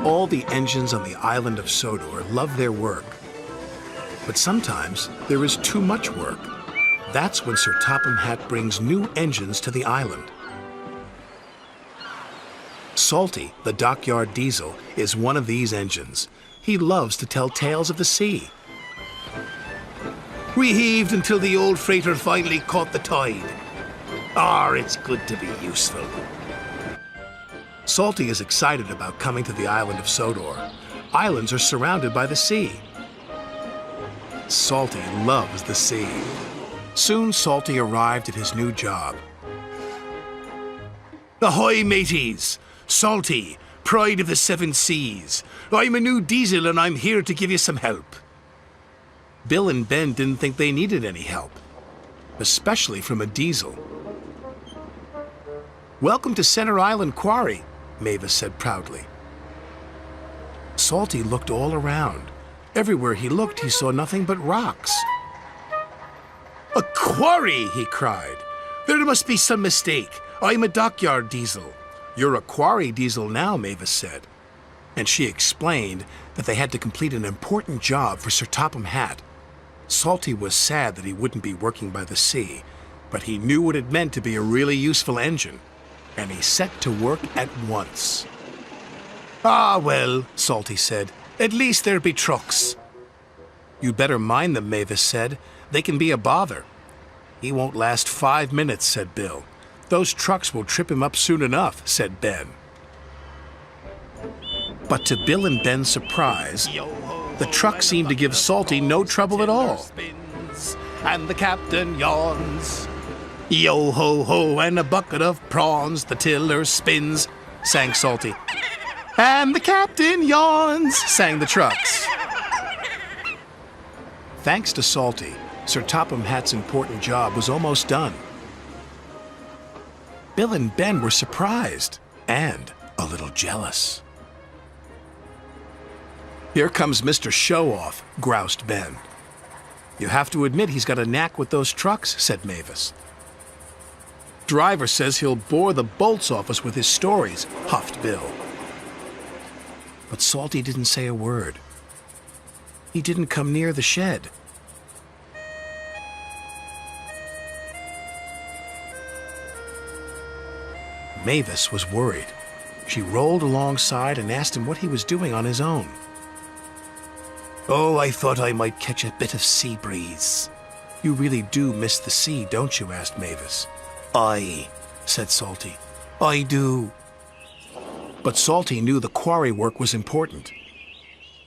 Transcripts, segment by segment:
All the engines on the island of Sodor love their work. But sometimes there is too much work. That's when Sir Topham Hatt brings new engines to the island. Salty, the dockyard diesel, is one of these engines. He loves to tell tales of the sea. We heaved until the old freighter finally caught the tide. It's good to be useful. Salty is excited about coming to the island of Sodor. Islands are surrounded by the sea. Salty loves the sea. Soon Salty arrived at his new job. Ahoy, mateys! Salty, pride of the seven seas. I'm a new diesel and I'm here to give you some help. Bill and Ben didn't think they needed any help, especially from a diesel. Welcome to Center Island Quarry, Mavis said proudly. Salty looked all around. Everywhere he looked, he saw nothing but rocks. A quarry, he cried. There must be some mistake. I'm a dockyard diesel. You're a quarry diesel now, Mavis said. And she explained that they had to complete an important job for Sir Topham Hatt. Salty was sad that he wouldn't be working by the sea, but he knew what it meant to be a really useful engine, and he set to work at once. Well, Salty said, at least there'll be trucks. You better mind them, Mavis said. They can be a bother. He won't last 5 minutes, said Bill. Those trucks will trip him up soon enough, said Ben. But to Bill and Ben's surprise, the truck seemed to give Salty no trouble at all. And the captain yawns. Yo-ho-ho, and a bucket of prawns, the tiller spins, sang Salty. And the captain yawns, sang the trucks. Thanks to Salty, Sir Topham Hatt's important job was almost done. Bill and Ben were surprised and a little jealous. Here comes Mr. Show-Off, groused Ben. You have to admit he's got a knack with those trucks, said Mavis. Driver says he'll bore the bolts off us with his stories, huffed Bill. But Salty didn't say a word. He didn't come near the shed. Mavis was worried. She rolled alongside and asked him what he was doing on his own. I thought I might catch a bit of sea breeze. You really do miss the sea, don't you? Asked Mavis. Aye, said Salty. I do. But Salty knew the quarry work was important.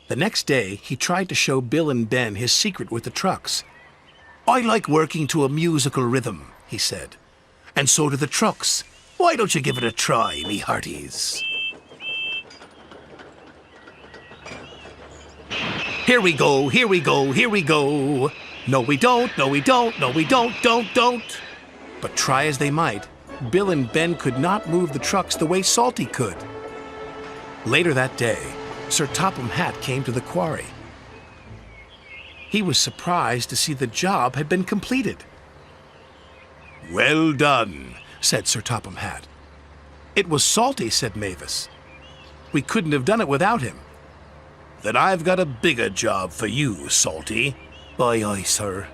The next day, he tried to show Bill and Ben his secret with the trucks. I like working to a musical rhythm, he said. And so do the trucks. Why don't you give it a try, me hearties? Here we go, here we go, here we go. No, we don't, no, we don't, no, we don't. But try as they might, Bill and Ben could not move the trucks the way Salty could. Later that day, Sir Topham Hatt came to the quarry. He was surprised to see the job had been completed. Well done, said Sir Topham Hatt. It was Salty, said Mavis. We couldn't have done it without him. Then I've got a bigger job for you, Salty. Aye, aye, sir.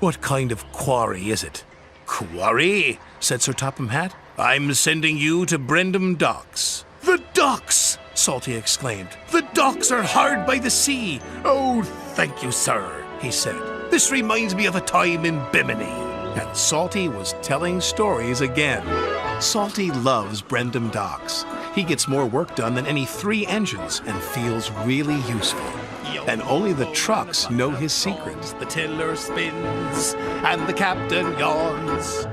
What kind of quarry is it? Quarry? Said Sir Topham Hatt. I'm sending you to Brendam Docks. The docks! Salty exclaimed. The docks are hard by the sea. Oh, thank you, sir, he said. This reminds me of a time in Bimini. And Salty was telling stories again. Salty loves Brendam Docks. He gets more work done than any 3 engines and feels really useful. And only the trucks know his secret. The tiller spins and the captain yawns.